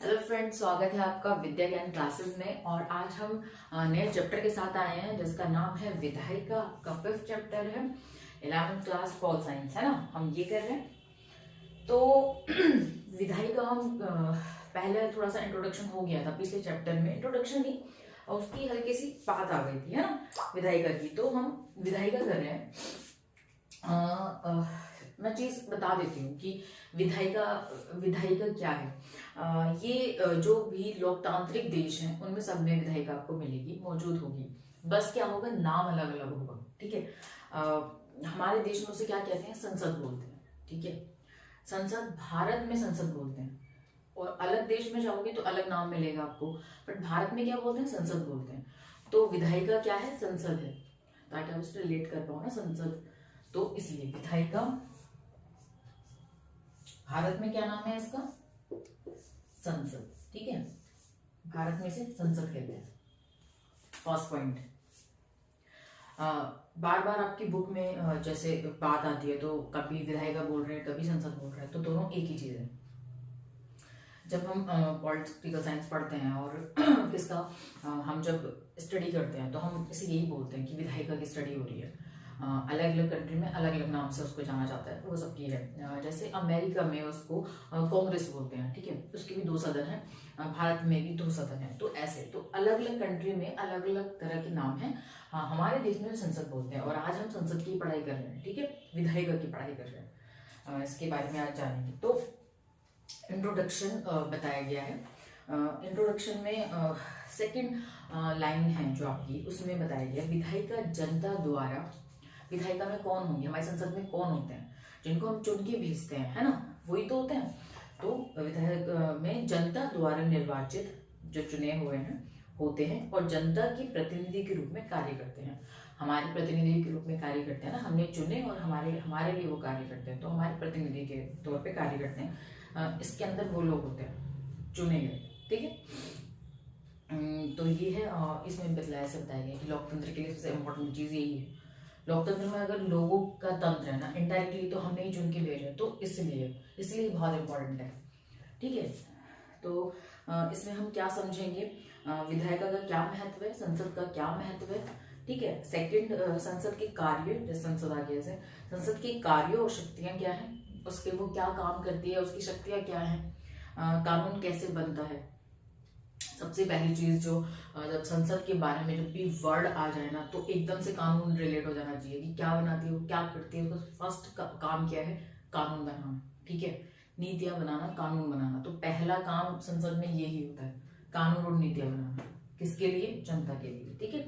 Hello friends, स्वागत है आपका विद्या ज्ञान क्लासेस में। और आज हम नए चैप्टर के साथ आए हैं जिसका नाम है विधायिका का 5th चैप्टर है 11th क्लास पॉल साइंस, है ना। हम ये कर रहे हैं। तो विधायिका हम पहले थोड़ा सा इंट्रोडक्शन हो गया था पिछले चैप्टर में, इंट्रोडक्शन नहीं और उसकी हल्की सी बात आ गई थी, है ना, विधायिका की। तो हम विधायिका कर रहे हैं। मैं चीज बता देती हूँ कि विधायिका विधायिका क्या है। ये जो भी लोकतांत्रिक देश हैं उनमें सब में विधायिका आपको मिलेगी, मौजूद होगी। बस क्या होगा, नाम अलग अलग होगा, ठीक है। हमारे देश में उसे क्या कहते हैं, संसद बोलते हैं, ठीक है। संसद, भारत में संसद बोलते हैं। और अलग देश में जाओगे तो अलग नाम मिलेगा आपको, बट भारत में क्या बोलते हैं, संसद बोलते हैं। तो विधायिका क्या है, संसद है, ताकि आप उससे रिलेट कर पाओ ना, संसद। तो इसलिए विधायिका, भारत में क्या नाम है इसका, संसद, ठीक है। भारत में इसे संसद कहते हैं। फर्स्ट पॉइंट, बार बार आपकी बुक में जैसे बात आती है तो कभी विधायिका बोल रहे हैं, कभी संसद बोल रहे हैं, तो दोनों एक ही चीज है। जब हम पॉलिटिकल साइंस पढ़ते हैं और किसका हम जब स्टडी करते हैं तो हम इसे यही बोलते हैं कि विधायिका की स्टडी हो रही है। अलग अलग कंट्री में अलग अलग नाम से उसको जाना जाता है, वो सबकी है। जैसे अमेरिका में उसको कांग्रेस बोलते हैं, ठीक है, उसके भी 2 सदन हैं। भारत में भी 2 सदन हैं। तो ऐसे तो अलग अलग कंट्री में अलग अलग तरह के नाम हैं। हमारे देश में संसद बोलते हैं। और आज हम संसद की पढ़ाई कर रहे हैं, ठीक है, विधायिका की पढ़ाई कर रहे हैं। इसके बारे में आज जानेंगे। तो इंट्रोडक्शन बताया गया है। इंट्रोडक्शन में सेकंड लाइन है जो आपकी, उसमें बताया गया विधायिका जनता द्वारा। विधायिका में कौन होंगे, हमारे संसद में कौन होते हैं, जिनको हम चुन के भेजते हैं, है ना, वही तो होते हैं। तो विधायक में जनता द्वारा निर्वाचित जो चुने हुए हैं होते हैं और जनता की प्रतिनिधि के रूप में कार्य करते हैं। हमारे प्रतिनिधि के रूप में कार्य करते हैं ना, हमने चुने और हमारे लिए वो कार्य करते हैं, तो हमारे प्रतिनिधि के तौर पे कार्य करते हैं। इसके अंदर वो लोग होते हैं चुने गए, ठीक है। तो ये है, इसमें बतलाया से बताया गया कि लोकतंत्र के लिए सबसे इम्पोर्टेंट चीज यही है। लोकतंत्र में अगर लोगों का तंत्र है ना, इनडायरेक्टली तो हमने ही चुन के भेजा, तो इसलिए बहुत इंपॉर्टेंट है, ठीक है। तो इसमें हम क्या समझेंगे, विधायिका का क्या महत्व है, संसद का क्या महत्व है, ठीक है। सेकंड, संसद के कार्य, जैसे संसद आ गया से संसद के कार्य और शक्तियां क्या है, उसके वो क्या काम करती है, उसकी शक्तियां क्या है, कानून कैसे बनता है। सबसे पहली चीज जो, जब संसद के बारे में जब भी वर्ड आ जाए ना, तो एकदम से कानून रिलेट हो जाना चाहिए कि क्या बनाती है वो, क्या करती है, उसका फर्स्ट काम क्या है, कानून बनाना, ठीक है। नीतियां बनाना, कानून बनाना। तो पहला काम संसद में यही होता है, कानून और नीतियां बनाना। किसके लिए, जनता के लिए, ठीक है।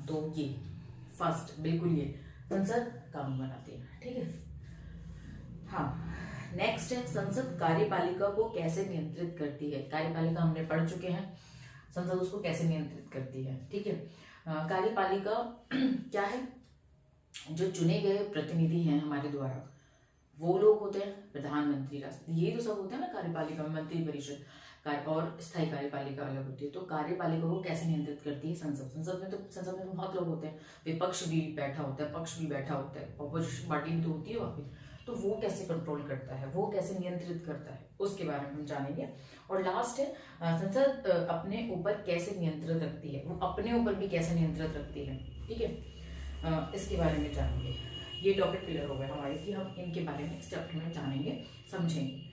तो ये फर्स्ट, बिल्कुल ये संसद कानून बनाती है, ठीक है। हाँ, नेक्स्ट है संसद कार्यपालिका को कैसे नियंत्रित करती है। कार्यपालिका हमने पढ़ चुके हैं, संसद उसको कैसे नियंत्रित करती है, ठीक है। कार्यपालिका क्या है, जो चुने गए प्रतिनिधि हैं हमारे द्वारा, वो लोग होते हैं प्रधानमंत्री, राष्ट्रपति, ये तो सब होते हैं ना कार्यपालिका में, मंत्री परिषद और स्थायी कार्यपालिका अलग होती है। तो कार्यपालिका को कैसे नियंत्रित करती है संसद। संसद में तो बहुत लोग होते हैं, विपक्ष भी बैठा होता है, पक्ष भी बैठा होता है, अपोजिशन पार्टी भी तो होती है वहां पे। तो वो कैसे कंट्रोल करता है, वो कैसे नियंत्रित करता है, उसके बारे में हम जानेंगे। और लास्ट है, संसद अपने ऊपर कैसे नियंत्रित रखती है, वो अपने ऊपर भी कैसे नियंत्रित रखती है, ठीक है। इसके बारे में जानेंगे। ये टॉपिक क्लियर हो गए हमारे कि हम इनके बारे में इस चैप्टर में जानेंगे, समझेंगे।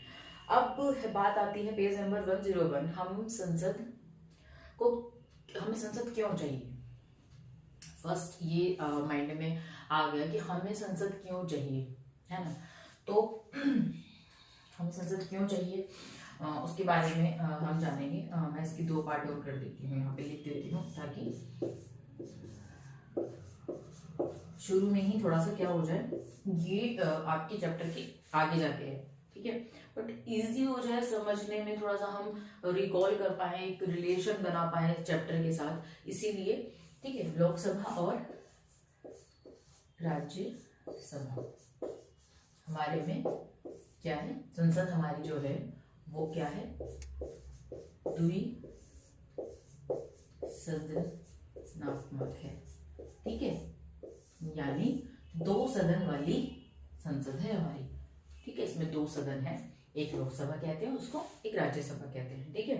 अब बात आती है पेज नंबर 101, हमें संसद क्यों चाहिए। फर्स्ट ये माइंड में आ गया कि हमें संसद क्यों चाहिए, है ना। तो हमें संसद क्यों चाहिए, उसके बारे में हम जानेंगे। मैं इसकी 2 पार्ट और कर देती हूँ, यहाँ पे लिख देती हूँ, ताकि शुरू में ही थोड़ा सा क्या हो जाए, ये आपके चैप्टर के आगे जाके है, ठीक है, बट इजी हो जाए समझने में, थोड़ा सा हम रिकॉल कर पाए, एक रिलेशन बना पाए चैप्टर के साथ, इसीलिए, ठीक है। लोकसभा और राज्यसभा हमारे में क्या है, संसद हमारी जो है वो क्या है, द्विसदनात्मक है, ठीक है, यानी 2 सदन वाली संसद है हमारी, ठीक है। इसमें 2 सदन है, एक लोकसभा कहते हैं उसको, एक राज्यसभा कहते हैं, ठीक है।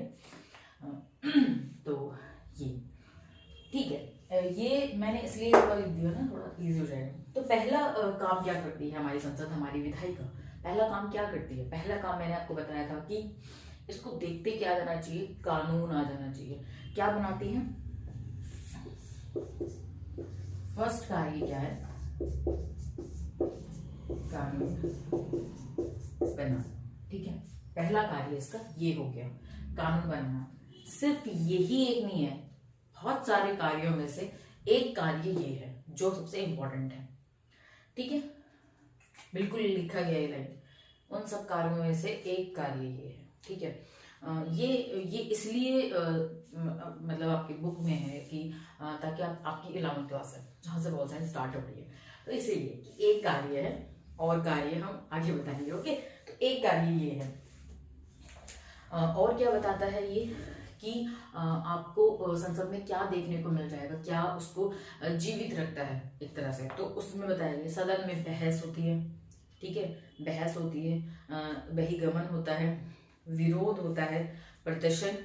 तो ये ठीक है, ये मैंने इसलिए लिख दिया ना, थोड़ा इजी हो जाएगा। तो पहला काम क्या करती है हमारी संसद, हमारी विधायिका, पहला काम क्या करती है? पहला काम मैंने आपको बताया था कि इसको देखते क्या जाना चाहिए, कानून आ जाना चाहिए। क्या बनाती है? फर्स्ट कार्य क्या है? कानून बनाना, ठीक है। पहला कार्य इसका ये हो गया, कानून बनाना। सिर्फ यही एक नहीं है, बहुत सारे कार्यों में से एक कार्य ये है जो सबसे इंपॉर्टेंट है, ठीक है। बिल्कुल लिखा गया है लाइन, उन सब कार्यों में से एक कार्य ये है, ठीक है। ये इसलिए मतलब आपकी बुक में है कि ताकि आपकी 11वीं क्लास है जहां से बॉल साइंस स्टार्ट हो रही है, तो इसीलिए एक कार्य है और कार्य हम आगे बताएंगे, ओके। तो एक कार्य ये है, और क्या बताता है ये कि आपको संसद में क्या देखने को मिल जाएगा, क्या उसको जीवित रखता है एक तरह से। तो उसमें बताया गया सदन में बहस होती है, ठीक है, बहस होती है, बहिगमन होता है, विरोध होता है, प्रदर्शन,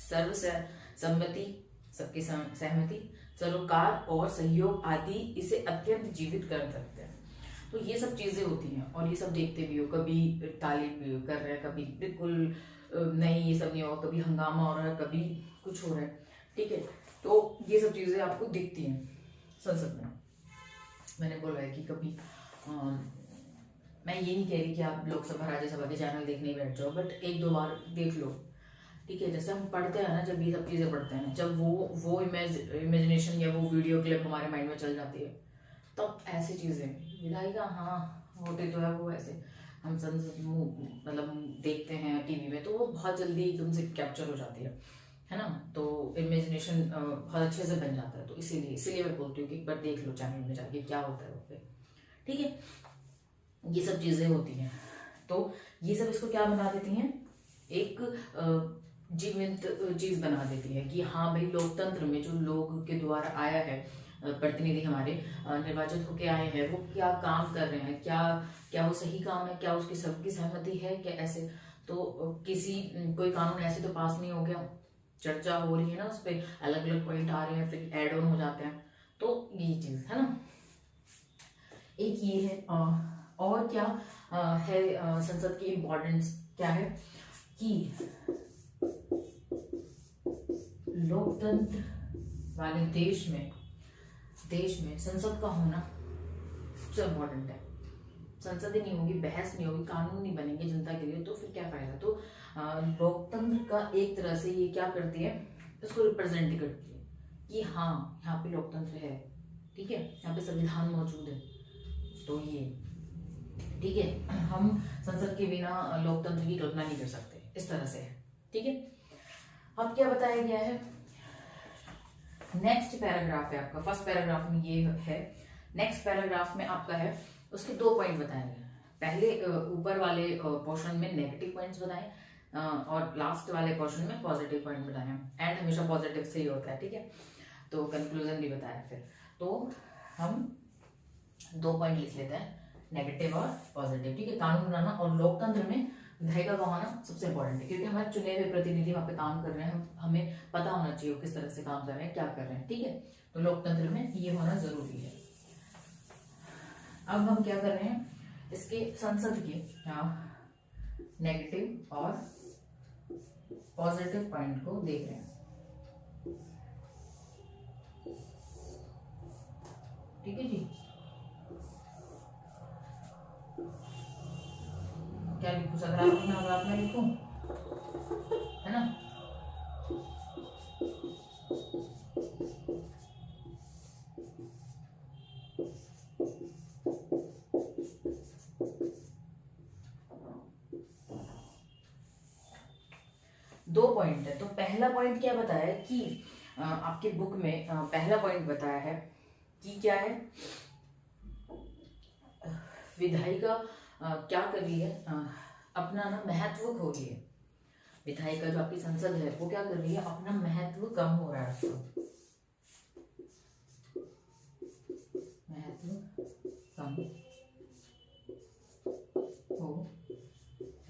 सर्वसम्मति, सबकी सहमति, सरोकार और सहयोग आदि इसे अत्यंत जीवित कर सकते हैं। तो ये सब चीजें होती हैं और ये सब देखते भी हो, कभी ताली कर रहे हैं, कभी बिल्कुल नहीं, ये सब नहीं होगा, कभी हंगामा हो रहा है, कभी कुछ हो रहा है, ठीक है। तो ये सब चीजें आपको दिखती हैं संसद में। मैंने बोला है कि कभी मैं ये नहीं कह रही कि आप लोकसभा राज्यसभा के चैनल देखने बैठ जाओ, बट एक दो बार देख लो, ठीक है। जैसे हम पढ़ते हैं ना, जब ये सब चीजें पढ़ते हैं, जब वो इमेजिनेशन या वो वीडियो क्लिप हमारे माइंड में चल जाती है, तब ऐसी चीजें विधायिका, हाँ होते तो है वो ऐसे, हम संसद मतलब देखते हैं टीवी में, तो वो बहुत जल्दी एकदम से कैप्चर हो जाती है ना। तो इमेजिनेशन बहुत अच्छे से बन जाता है। तो इसीलिए मैं बोलती हूँ कि एक बार देख लो चैनल में जाके क्या होता है वो पे, ठीक है। ये सब चीजें होती हैं, तो ये सब इसको क्या बना देती हैं, एक जीवंत चीज बना देती है कि हाँ भाई, लोकतंत्र में जो लोग के द्वारा आया है, प्रतिनिधि हमारे निर्वाचित होके आए हैं, वो क्या काम कर रहे हैं, क्या वो सही काम है, क्या उसकी सबकी सहमति है, क्या ऐसे। तो कोई कानून ऐसे तो पास नहीं हो गया, चर्चा हो रही है ना, उस पर अलग अलग पॉइंट आ रहे हैं, फिर एड ऑन हो जाते हैं। तो ये चीज है ना, एक ये है। और क्या है संसद की इम्पोर्टेंस क्या है कि लोकतंत्र वाले देश में संसद का होना सबसे इम्पोर्टेंट है। संसद ही नहीं होगी, बहस नहीं होगी, कानून नहीं बनेंगे जनता के लिए, तो फिर क्या फायदा। तो लोकतंत्र का एक तरह से ये क्या करती है, इसको रिप्रेजेंट करती है कि हाँ, यहाँ पे लोकतंत्र है, ठीक है, यहाँ पे संविधान मौजूद है। तो ये ठीक है, हम संसद के बिना लोकतंत्र की कल्पना नहीं कर सकते, इस तरह से है, ठीक है। अब क्या बताया गया है, नेक्स्ट पैराग्राफ है आपका, फर्स्ट पैराग्राफ में ये है, नेक्स्ट पैराग्राफ में आपका है, उसके 2 पॉइंट बताएंगे। पहले ऊपर वाले पोर्शन में नेगेटिव पॉइंट्स बताएं, और लास्ट वाले पोर्शन में पॉजिटिव पॉइंट बताएं। एंड हमेशा पॉजिटिव से ही होता है, ठीक है। तो कंक्लूजन भी बताया फिर। तो हम 2 पॉइंट लिख लेते हैं, नेगेटिव और पॉजिटिव, ठीक है। कानून बनाना और लोकतंत्र में विधायिका का होना सबसे इंपॉर्टेंट है, क्योंकि हमारे चुने हुए प्रतिनिधि वहां पे काम कर रहे हैं, हमें पता होना चाहिए किस तरह से काम कर रहे हैं, क्या कर रहे हैं, ठीक है। तो लोकतंत्र में ये होना जरूरी है। अब हम क्या कर रहे हैं, इसके संसद के नेगेटिव और पॉजिटिव पॉइंट को देख रहे हैं, ठीक है जी। क्या लिखूं, सकारात्मक में लिखूं, है ना। दो पॉइंट है। तो पहला पॉइंट क्या बताया है कि आपके बुक में पहला पॉइंट बताया है कि क्या है, विधायिका क्या कर रही है, अपना ना महत्व खो रही है। विधायिका जो आपकी संसद है वो क्या कर रही है, अपना महत्व कम हो रहा है, उसका महत्व कम हो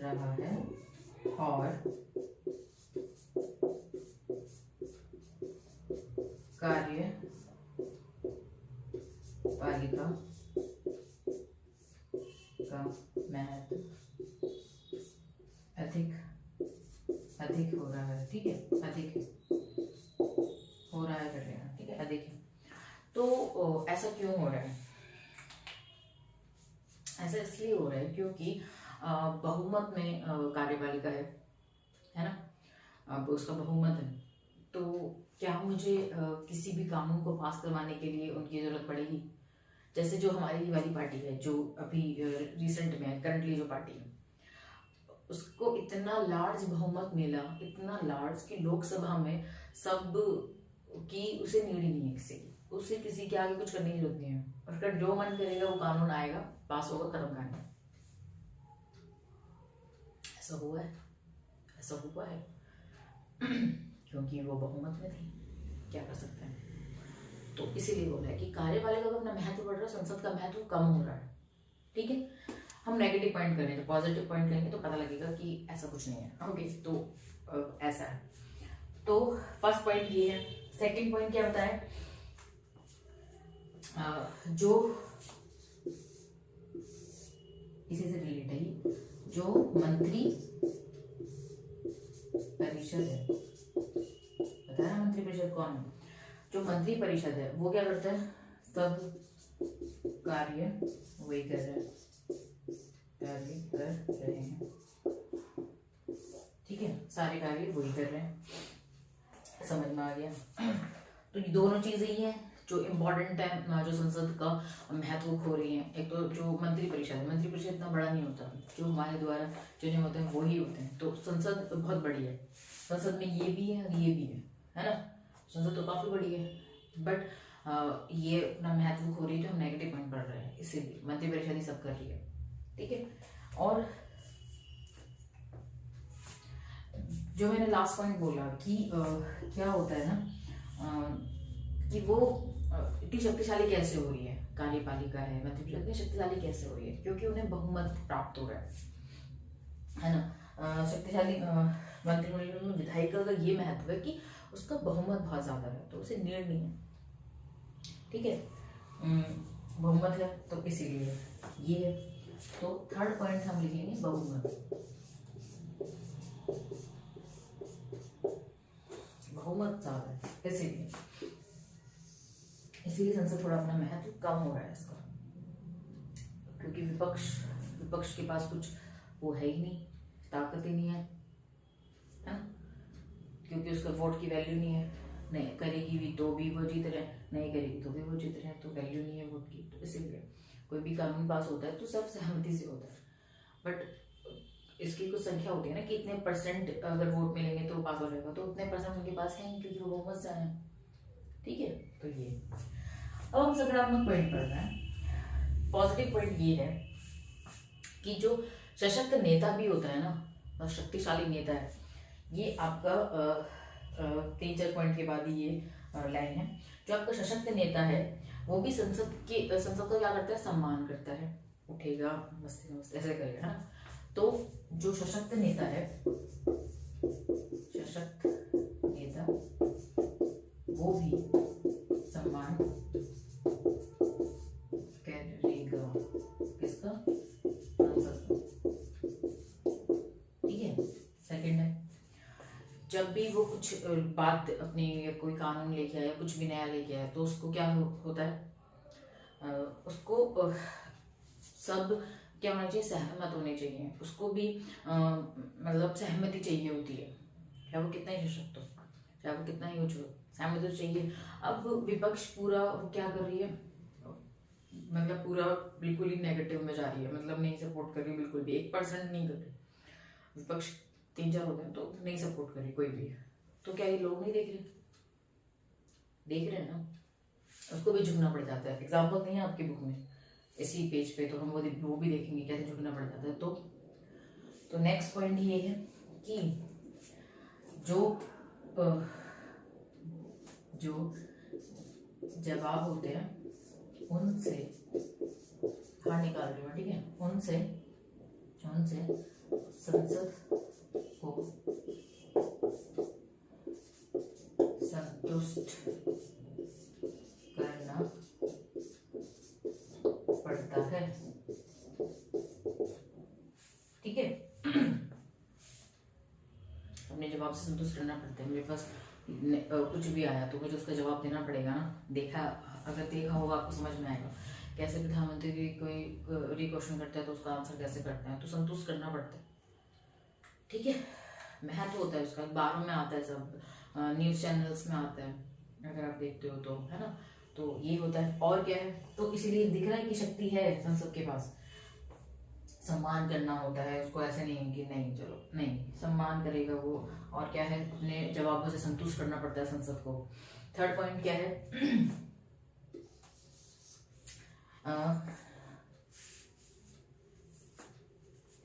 रहा है और कार्यपालिका का महत्व अधिक अधिक हो रहा है, ठीक है, अधिक हो रहा है कर लेना, ठीक है, अधिक है। तो ऐसा क्यों हो रहा है? ऐसा इसलिए हो रहा है क्योंकि बहुमत में कार्यपालिका है ना, अब उसका बहुमत है, तो क्या मुझे किसी भी कानून को पास करवाने के लिए उनकी जरूरत पड़ेगी? जैसे जो हमारी वाली पार्टी है, जो अभी रिसेंट में करंटली जो पार्टी है, उसको इतना लार्ज बहुमत मिला, इतना लार्ज कि लोकसभा में सब की उसे नीड ही नहीं है, किसी की, उसे किसी के आगे कुछ करने की जरूरत नहीं है। उसका जो मन करेगा वो कानून आएगा, पास होगा, खत्म कहानी। ऐसा हुआ है, ऐसा हुआ है क्योंकि वो बहुमत में थी, क्या कर सकते हैं। तो इसीलिए बोला है कि कार्यपालिका का अपना महत्व बढ़ रहा है, संसद का महत्व कम हो रहा है, ठीक है। हम नेगेटिव पॉइंट करेंगे तो पॉजिटिव पॉइंट करेंगे तो पता लगेगा कि ऐसा कुछ नहीं है, ओके। तो ऐसा है। तो फर्स्ट पॉइंट ये है। सेकंड पॉइंट क्या बताया? जो इसी से रिलेटेड है, जो मंत्री परिषद है, बताया मंत्री परिषद कौन है? जो मंत्री परिषद है वो क्या करता है? सब कार्य वही कर रहे हैं, ठीक है, सारे कार्य वही कर रहे हैं, समझ में आ गया। तो ये दोनों चीजें ही हैं जो इम्पोर्टेंट है, जो संसद का महत्व खो रही है। एक तो जो मंत्री परिषद है, मंत्री परिषद इतना बड़ा नहीं होता, जो हमारे द्वारा चुने होते हैं वो ही होते हैं। तो संसद बहुत बड़ी है, संसद में ये भी है और ये भी है ना, संसद तो काफी बड़ी है, बट ये अपना महत्व खो रही है, जो हम नेगेटिव पॉइंट पढ़ रहे हैं, इसीलिए मंत्री परिषद ही सब कर रही है, ठीक है। और जो मैंने लास्ट पॉइंट बोला कि क्या होता है ना, कि वो इतनी शक्तिशाली कैसे हो रही है, कार्यपालिका है, मंत्रिपरिषद शक्तिशाली कैसे हो रही है? क्योंकि उन्हें बहुमत प्राप्त हो रहा है ना। शक्तिशाली मंत्रिमंडल में विधायिका का ये महत्व है कि उसका बहुमत बहुत ज्यादा है, तो उसे नीड नहीं है, ठीक है, बहुमत है तो इसीलिए ये है। तो थर्ड पॉइंट हम लिखेंगे बहुमत, बहुमत ज्यादा है इसीलिए संसद थोड़ा अपना महत्व कम हो रहा है इसका, क्योंकि विपक्ष के पास कुछ वो है ही नहीं, ताकत ही नहीं है ना, क्योंकि उसका वोट की वैल्यू नहीं है, नहीं करेगी भी तो भी वो जीत रहे, नहीं करेगी तो भी वो जीत रहे, तो वैल्यू नहीं है वोट की। तो इसीलिए कोई भी कानून पास होता है तो सब सहमति से होता है, बट इसकी कुछ संख्या होती है ना कि इतने परसेंट अगर वोट मिलेंगे तो पास हो जाएगा, तो उतने परसेंट उनके पास है क्योंकि वो बहुमत से आए, ठीक है। तो ये अब हम सकारात्मक पॉइंट पढ़ रहे हैं। पॉजिटिव पॉइंट ये है कि जो सशक्त नेता भी होता है ना, शक्तिशाली नेता है, ये आपका 3-4 पॉइंट के बाद ही ये लाइन है। जो आपका सशक्त नेता है वो भी संसद का क्या करता है? सम्मान करता है, उठेगा, मस्ती मस्ती ऐसे करेगा ना। तो जो सशक्त नेता है, सशक्त नेता वो भी सम्मान करेगा किसका? संसद, ठीक है। सेकंड है, जब भी वो कुछ बात अपनी कोई कानून लेके आया, कुछ भी नया लेके आया, तो उसको क्या होता है? उसको सब क्या होना चाहिए? सहमत होने चाहिए, उसको भी मतलब सहमति चाहिए होती है, चाहे वो कितना ही सशक्त हो, चाहे वो कितना ही उच्च हो, सहमति तो चाहिए। अब विपक्ष पूरा वो क्या कर रही है, मतलब पूरा बिल्कुल ही नेगेटिव में जा रही है, मतलब नहीं सपोर्ट कर रही बिल्कुल भी, 1% नहीं कर रही। विपक्ष 3-4 होते हैं तो नहीं सपोर्ट कर रही कोई भी, तो क्या ये लोग नहीं देख रहे? देख रहे हैं ना, उसको भी झुकना पड़ जाता है। एग्जाम्पल नहीं है आपकी बुक में, इसी पेज पे, तो हम वो भी देखेंगे कैसे झुकना पड़ जाता है। तो नेक्स्ट पॉइंट ये है कि जो जवाब होते हैं उनसे हाँ निकाल रही हूँ, ठीक है, उनसे संसद को संतुष्ट करना पड़ता है। ठीक है, अपने जवाब से संतुष्ट करना पड़ता है। मेरे पास कुछ भी आया तो मुझे उसका जवाब देना पड़ेगा ना। अगर देखा होगा आपको समझ में आएगा कैसे प्रधानमंत्री की कोई क्वेश्चन करता है तो उसका आंसर कैसे करते हैं, तो संतुष्ट करना पड़ता है। ठीक है, महत्व होता है उसका, अखबारों में आता है, सब न्यूज चैनल्स में आता है, अगर आप देखते हो तो, है ना। तो ये होता है। और क्या है, तो इसीलिए दिख रहा है कि शक्ति है संसद के पास, सम्मान करना होता है उसको। ऐसे नहीं कि नहीं चलो नहीं, सम्मान करेगा वो। और क्या है, अपने जवाबों से संतुष्ट करना पड़ता है संसद को। थर्ड पॉइंट क्या है,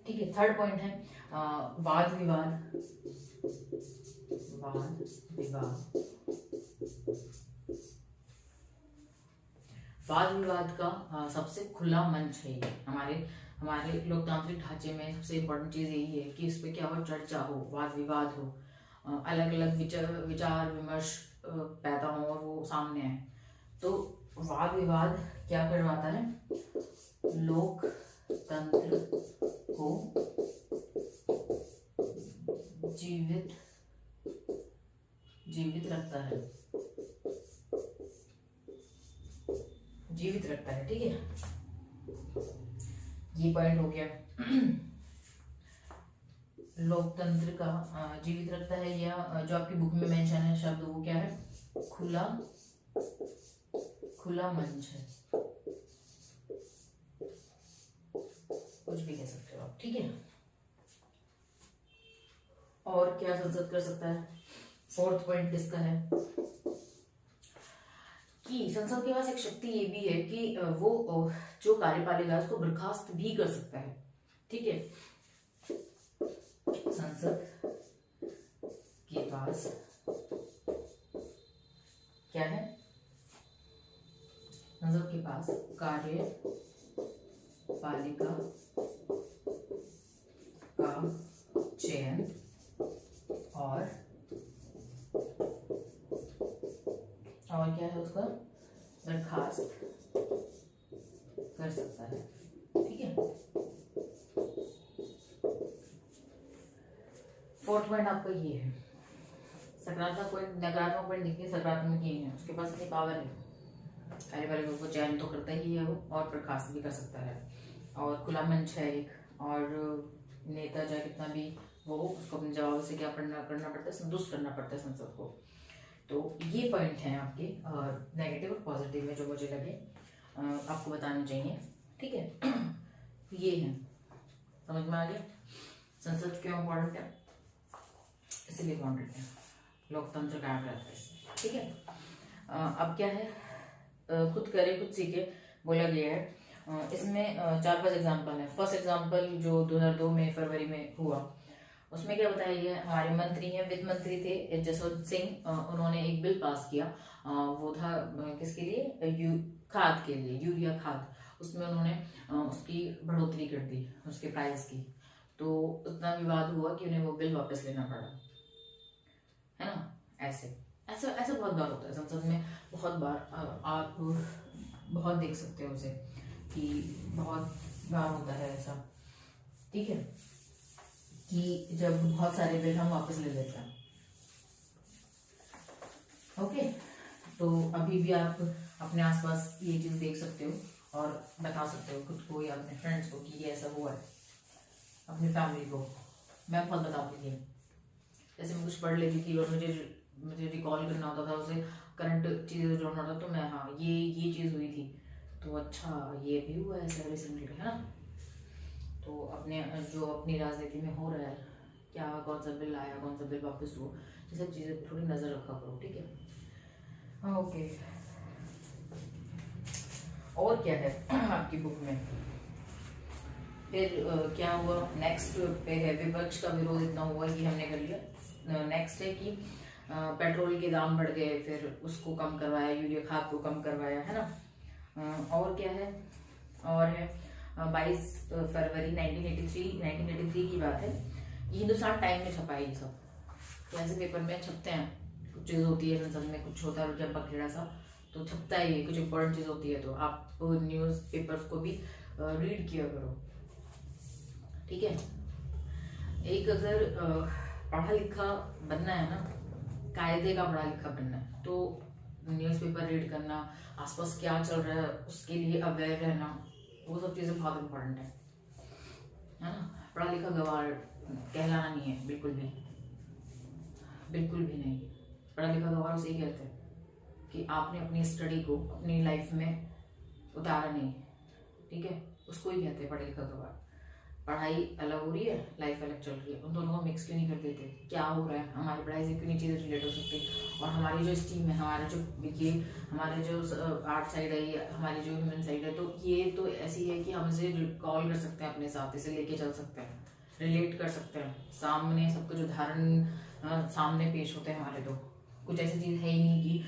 ठीक है, थर्ड पॉइंट है वाद विवाद। वाद विवाद का सबसे खुला मंच है ये। हमारे लोकतांत्रिक ढांचे में सबसे इम्पोर्टेंट चीज यही है कि इस पे क्या हो, चर्चा हो, वाद विवाद हो, अलग अलग विचार विमर्श पैदा हो और वो सामने आए। तो वाद विवाद क्या करवाता है, लोकतंत्र को जीवित रखता है, जीवित रखता है। ठीक है, ये पॉइंट हो गया। लोकतंत्र का जीवित रखता है, या जो आपकी बुक में मेंशन है शब्द, वो क्या है, खुला मंच है, कुछ भी कह सकते हो आप। ठीक है, और क्या संसद कर सकता है, फोर्थ पॉइंट इसका है कि संसद के पास एक शक्ति ये भी है कि वो जो कार्यपालिका है उसको बर्खास्त भी कर सकता है। ठीक है, संसद के पास क्या है, संसद के पास कार्यपालिका का चयन और क्या है, उसका बर्खास्त कर सकता है। ठीक है, फोर्थ पॉइंट आपका ये है। सकारात्मक पॉइंट, नकारात्मक पॉइंट देखिए, सकारात्मक ये है, उसके पास इतनी पावर है, कार्यपालिका को चयन तो करता ही है वो, और बर्खास्त भी कर सकता है, और खुला मंच है एक, और नेता चाहे कितना भी वो, उसको अपने जवाब से क्या करना पड़ता है, संतुष्ट करना पड़ता है संसद को। तो ये पॉइंट हैं आपके नेगेटिव और पॉजिटिव में, जो मुझे लगे आपको बताने चाहिए। ठीक है, ये है, समझ में आ गया संसद क्यों इम्पोर्टेंट है, इसलिए इम्पोर्टेंट है, लोकतंत्र कायम रहता है इससे। ठीक है, अब क्या है, खुद करे खुद सीखे बोला गया है। इसमें 4-5 एग्जाम्पल है। फर्स्ट एग्जाम्पल जो 2002 में फरवरी में हुआ, उसमें क्या बताया गया, हमारे मंत्री हैं, वित्त मंत्री थे जसवंत सिंह, उन्होंने एक बिल पास किया, वो था किसके लिए, खाद के लिए, यूरिया खाद। उसमें उन्होंने उसकी बढ़ोतरी कर दी, उसके प्राइस की। तो इतना विवाद हुआ कि उन्हें वो बिल वापस लेना पड़ा, है ना। ऐसे बहुत बार होता है संसद में, बहुत बार आप बहुत देख सकते हो उसे, कि बहुत बार होता है ऐसा। ठीक है, कि जब बहुत सारे बिल हम वापस ले लेते हैं। ओके, तो अभी भी आप अपने आसपास ये चीज देख सकते हो और बता सकते हो खुद को या अपने फ्रेंड्स को कि ये ऐसा हुआ है, अपनी फैमिली को। मैं बहुत बताती थी, जैसे मैं कुछ पढ़ लेती थी और मुझे रिकॉल करना होता था उसे, करंट चीज़ें जोड़ना होता, तो मैं हाँ ये चीज़ हुई थी, तो अच्छा ये भी हुआ ऐसा रिसेंटली, है ना। तो अपने जो अपनी राजनीति में हो रहा है, क्या कौन सा बिल आया, कौन सा बिल वापस हुआ, ये सब चीज़ें थोड़ी नज़र रखा करो। ठीक है, ओके। और क्या है आपकी बुक में, फिर क्या हुआ, नेक्स्ट पे है विपक्ष का विरोध इतना हुआ कि हमने कर लिया। नेक्स्ट है कि पेट्रोल के दाम बढ़ गए, फिर उसको कम करवाया, यूरिया खाद को कम करवाया, है ना। और क्या है, और है 22 फरवरी 1983 की बात है। ये हिंदुस्तान टाइम में छपा है ये सब। तो ऐसे पेपर में छपते हैं, कुछ चीज़ होती है संसद में, कुछ होता है जब बखेड़ा सा तो छपता है, ये कुछ इंपॉर्टेंट चीज़ होती है तो आप न्यूज़ पेपर्स को भी रीड किया करो, ठीक है। एक अगर पढ़ा लिखा बनना है ना, कायदे का पढ़ा लिखा बनना है, तो न्यूज़पेपर रीड करना, आसपास क्या चल रहा है उसके लिए अवेयर रहना, वो सब चीज़ें बहुत इम्पोर्टेंट है ना। पढ़ा लिखा गवार कहलाना नहीं है, बिल्कुल भी नहीं। पढ़ा लिखा गवार उसे ही कहते हैं कि आपने अपनी स्टडी को अपनी लाइफ में उतारा नहीं, ठीक है, उसको ही कहते हैं पढ़ा लिखा गवार। पढ़ाई अलग हो रही है, लाइफ अलग चल रही है, उन दोनों को मिक्स क्यों नहीं कर देते? क्या हो रहा है, हमारी पढ़ाई से क्यों नहीं चीज़ें रिलेट हो सकती? और हमारी जो स्ट्रीम है, हमारा जो ये हमारे जो आर्ट साइड है, हमारी जो ह्यूमन साइड है, तो ये तो ऐसी है कि हम इसे कॉल कर सकते हैं अपने साथ, इसे लेके चल सकते हैं, रिलेट कर सकते हैं। सामने सबको जो उदाहरण सामने पेश होते हैं हमारे, तो कुछ ऐसी चीज़ है ही नहीं कि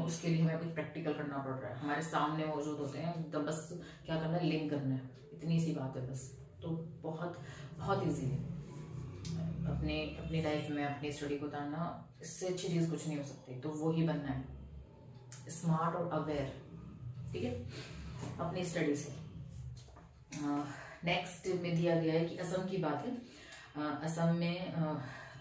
उसके लिए हमें कुछ प्रैक्टिकल करना पड़ रहा है, हमारे सामने मौजूद होते हैं, तो बस क्या करना है, लिंक करना है, इतनी सी बात है बस। तो बहुत ईजी है अपनी लाइफ में अपनी स्टडी को उतारना, इससे अच्छी चीज़ कुछ नहीं हो सकती। तो वो ही बनना है, स्मार्ट और अवेयर, ठीक है, अपनी स्टडी से। नेक्स्ट में दिया गया है कि असम की बात है।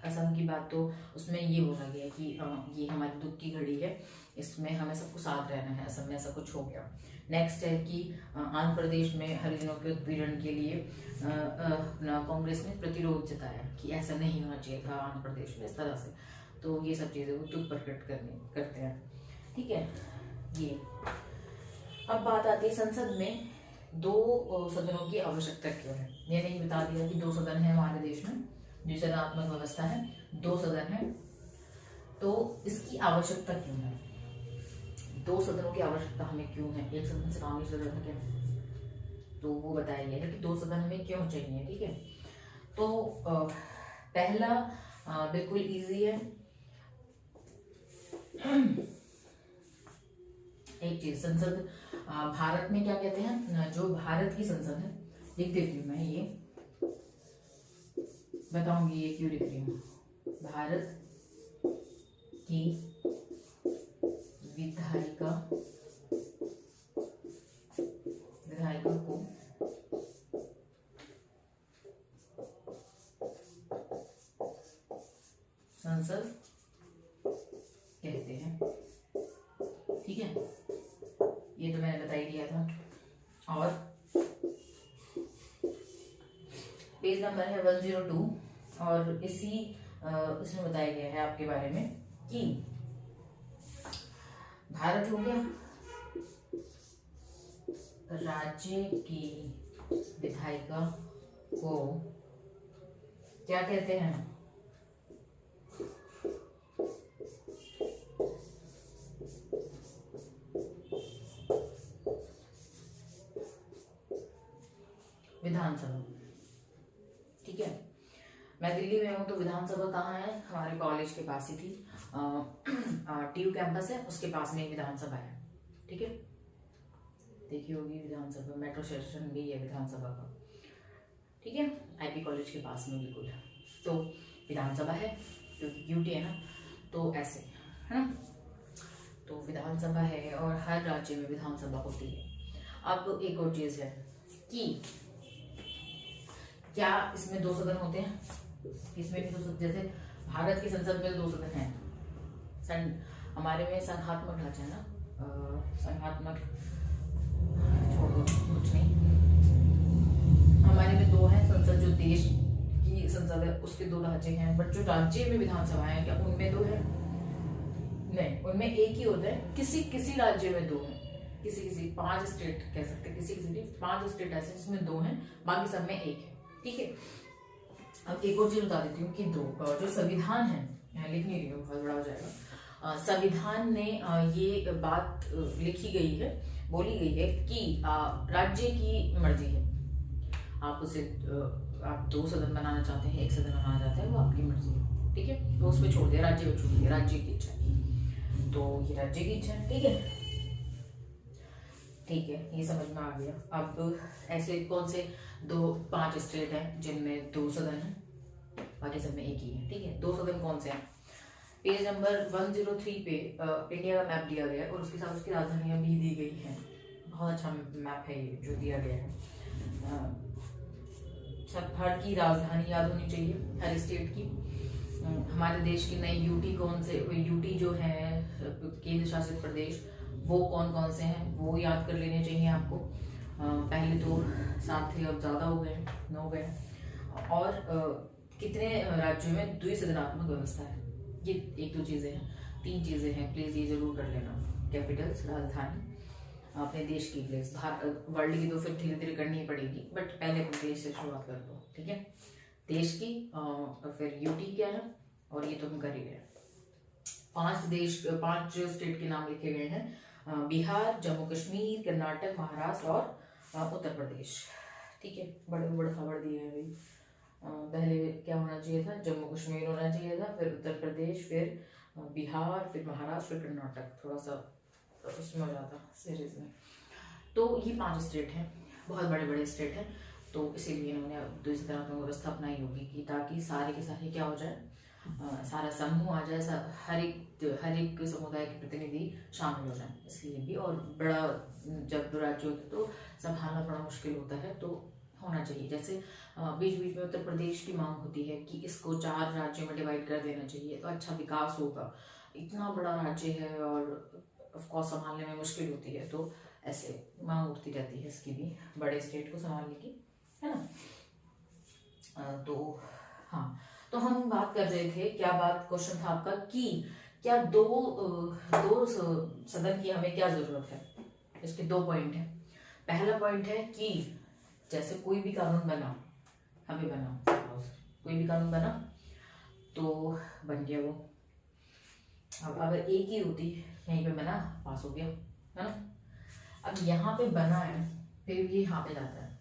असम की बात, तो उसमें ये बोला गया है कि ये हमारी दुख की घड़ी है, इसमें हमें सबको साथ रहना है। असम में ऐसा कुछ हो गया। नेक्स्ट है कि आंध्र प्रदेश में हरिजनों के उत्पीड़न के लिए कांग्रेस ने प्रतिरोध जताया कि ऐसा नहीं होना चाहिए था आंध्र प्रदेश में इस तरह से। तो ये सब चीज़ें वो दुख प्रकट करते हैं, ठीक है। ये अब बात आती है संसद में 2 सदनों की आवश्यकता क्यों है। ये नहीं बता दिया कि 2 सदन है हमारे देश में, द्विसदनात्मक व्यवस्था है, 2 सदन है, तो इसकी आवश्यकता क्यों है? 2 सदनों की आवश्यकता हमें क्यों है? एक सदन से काम नहीं चल रहा क्या? तो वो बताया गया है कि 2 सदन हमें क्यों चाहिए, ठीक है। तो पहला बिल्कुल इजी है। एक चीज, संसद भारत में क्या कहते हैं, जो भारत की संसद है, लिख देती हूँ मैं, ये बताऊंगी ये क्यों लिख रही हूँ। भारत की विधायिका को संसद कहते हैं, ठीक है। ये तो मैंने बता ही दिया था। और पेज नंबर है 102, और इसमें बताया गया है आपके बारे में कि भारत हो गया, राज्य की विधायिका को क्या कहते हैं? विधानसभा, ठीक है। मैं दिल्ली में हूँ, तो विधानसभा कहाँ है? हमारे कॉलेज के पास ही थी, टीयू कैंपस है, उसके पास में विधानसभा है, ठीक है। देखी होगी विधानसभा, मेट्रो स्टेशन भी है विधानसभा का, ठीक है, आईपी कॉलेज के पास में बिल्कुल। तो विधानसभा है क्योंकि यूटी है ना, तो ऐसे है ना, तो विधानसभा है और हर राज्य में विधानसभा होती है। अब एक और चीज है कि क्या इसमें 2 सदन होते हैं? इसमें भी 2 सदन, जैसे भारत की संसद में 2 सदन है, हमारे में संघात्मक ढांचा है ना, संघात्मक छोड़ो कुछ नहीं, हमारे में 2 है संसद, जो देश की संसद है उसके 2 ढांचे हैं, बट जो राज्य में विधानसभा है क्या उनमें 2 है? नहीं, उनमें एक ही होता है। किसी राज्य में 2 है, किसी 5 स्टेट कह सकते हैं, किसी 5 स्टेट ऐसे जिसमें 2 हैं, बाकी सब में 1 है, ठीक है। अब एक और चीज बता देती हूँ कि 2 जो संविधान है, लिख नहीं रही हूँ बहुत बड़ा हो जाएगा, संविधान ने ये बात लिखी गई है, बोली गई है कि राज्य की मर्जी है, आप उसे आप 2 सदन बनाना चाहते हैं, 1 सदन बनाना चाहते हैं, वो आपकी मर्जी है, ठीक है। तो उसमें छोड़ दिया, राज्य को छोड़ दिया, राज्य की इच्छा है, तो ये राज्य की इच्छा है, ठीक है। ठीक है, ये समझ में आ गया। अब ऐसे कौन से 5 स्टेट हैं जिनमें 2 सदन है, बाकी सब में एक ही है। ठीक है, 2 सदन कौन से हैं? पेज नंबर 103 पे इंडिया का मैप दिया गया है और उसके साथ उसकी राजधानियां भी दी गई हैं। बहुत अच्छा मैप है ये जो दिया गया है। सब हर की राजधानी याद होनी चाहिए, हर स्टेट की। हमारे देश की नई यूटी कौन से, यूटी जो है केंद्र शासित प्रदेश, वो कौन कौन से हैं वो याद कर लेने चाहिए आपको। पहले तो 7 थे, अब ज़्यादा हो गए, 9 हो गए। और कितने राज्यों में द्विसदनात्मक व्यवस्था है, ये 1-2 चीज़ें हैं, 3 चीज़ें हैं, प्लीज़ ये जरूर कर लेना। कैपिटल्स, राजधानी, अपने देश की प्लेस, वर्ल्ड की तो फिर धीरे धीरे करनी ही पड़ेगी, बट पहले अपने देश से शुरुआत कर दो। ठीक है, देश की और फिर यूटी क्या है, और ये तो हम कर ही गए। 5 स्टेट के नाम लिखे गए हैं, बिहार, जम्मू कश्मीर, कर्नाटक, महाराष्ट्र और उत्तर प्रदेश। ठीक है, बड़े बड़े खबर दिए हैं भाई। पहले क्या होना चाहिए था, जम्मू कश्मीर होना चाहिए था, फिर उत्तर प्रदेश, फिर बिहार, फिर महाराष्ट्र, फिर कर्नाटक, थोड़ा सा उसमें हो जाता सीरीज में। तो ये 5 स्टेट हैं, बहुत बड़े बड़े स्टेट हैं, तो इसीलिए इन्होंने द्विसदनात्मक व्यवस्था अपनाई होगी कि ताकि सारे के सारे क्या हो जाए, सारा समूह आ जाए, हर एक समुदाय के प्रतिनिधि शामिल हो जाए, इसलिए भी। और बड़ा जब राज्य होता है तो संभालना बड़ा मुश्किल होता है, तो होना चाहिए। जैसे बीच बीच में उत्तर प्रदेश की मांग होती है कि इसको 4 राज्यों में डिवाइड कर देना चाहिए, तो अच्छा विकास होगा। इतना बड़ा राज्य है और ऑफ कोर्स संभालने में मुश्किल होती है, तो ऐसे मांग उठती रहती है इसकी भी, बड़े स्टेट को संभालने की, है ना। तो हाँ, तो हम बात कर रहे थे, क्या बात, क्वेश्चन था आपका कि क्या दो सदन की हमें क्या जरूरत है। इसके 2 पॉइंट है। पहला पॉइंट है कि जैसे कोई भी कानून बना, हमें बना, कोई भी कानून बना तो बन गया वो। अब अगर एक ही होती, यहीं पे बना, पास हो गया, है ना। अब यहाँ पे बना है, फिर ये यहाँ पे जाता है,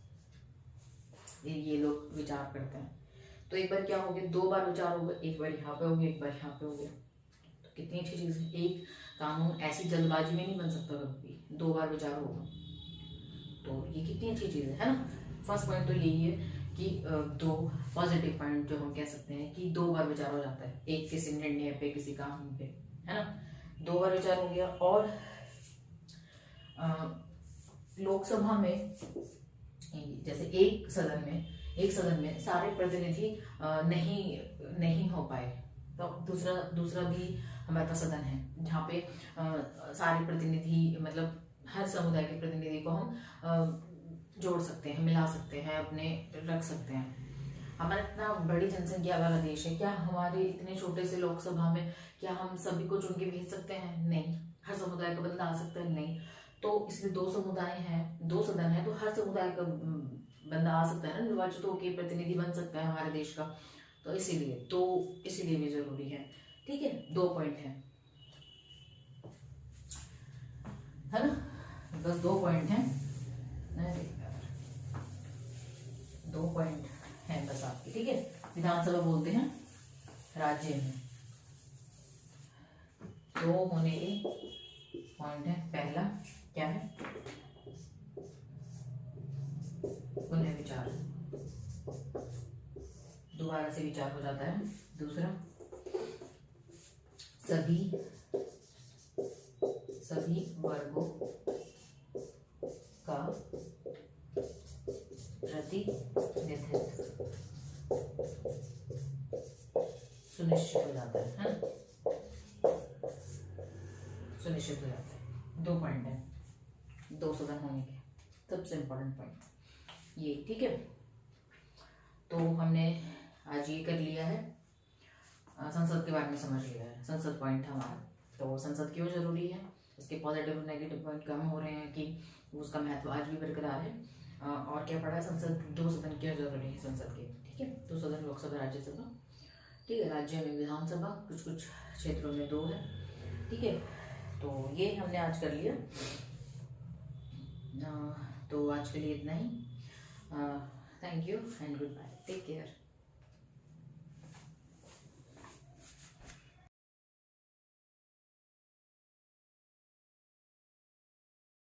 ये लोग विचार करते हैं, तो एक बार क्या हो गया, 2 बार विचार हो गया, एक बार यहाँ पे हो गया, एक बार यहाँ पे हो गया। तो कितनी अच्छी चीज है, एक कानून ऐसी जल्दबाजी में नहीं बन सकता कभी, 2 बार विचार होगा, तो ये कितनी अच्छी चीज है ना। फर्स्ट पॉइंट तो यही है कि 2 पॉजिटिव पॉइंट जो हम कह सकते हैं कि 2 बार विचार हो जाता है, एक किसी निर्णय पे, किसी कानून पे, है ना, 2 बार विचार हो गया। और लोकसभा में जैसे एक सदन में सारे प्रतिनिधि नहीं हो पाए, तो दूसरा भी हमारे पास सदन है जहाँ पे सारे प्रतिनिधि, मतलब हर समुदाय के प्रतिनिधि को हम जोड़ सकते हैं, मिला सकते हैं, अपने रख सकते हैं। हमारा इतना बड़ी जनसंख्या वाला देश है, क्या हमारे इतने छोटे से लोकसभा में क्या हम सभी को चुन के भेज सकते हैं? नहीं। हर समुदाय का बंदा आ सकता है? नहीं। तो इसलिए 2 समुदाय हैं, 2 सदन है, तो हर समुदाय का बंदा आ सकता है ना, निर्वाचित होकर प्रतिनिधि बन सकता है हमारे देश का, तो इसीलिए भी जरूरी है। ठीक है, 2 पॉइंट है ना, बस 2 पॉइंट हैं, 2 पॉइंट हैं बस आपके। ठीक है, विधानसभा बोलते हैं राज्य में, 2 होने के पॉइंट है। पहला क्या है, पुनर्विचार, दोबारा से विचार हो जाता है। दूसरा, सभी वर्गों का प्रतिनिधित्व सुनिश्चित हो जाता है ना, सुनिश्चित हो जाता है। 2 पॉइंट है 2 सदन होने के, सबसे इम्पोर्टेंट पॉइंट ये। ठीक है, तो हमने आज ये कर लिया है, संसद के बारे में समझ लिया है, संसद पॉइंट हमारा। तो संसद क्यों जरूरी है, इसके पॉजिटिव और नेगेटिव पॉइंट कम हो रहे हैं कि उसका महत्व आज भी बरकरार है। और क्या पढ़ा है, संसद 2 सदन क्यों जरूरी है संसद के। ठीक है, 2 सदन, लोकसभा, राज्यसभा। ठीक है, राज्य में विधानसभा, कुछ क्षेत्रों में 2 है। ठीक है, तो ये हमने आज कर लिया। तो आज के लिए इतना ही। Thank you and goodbye, take care.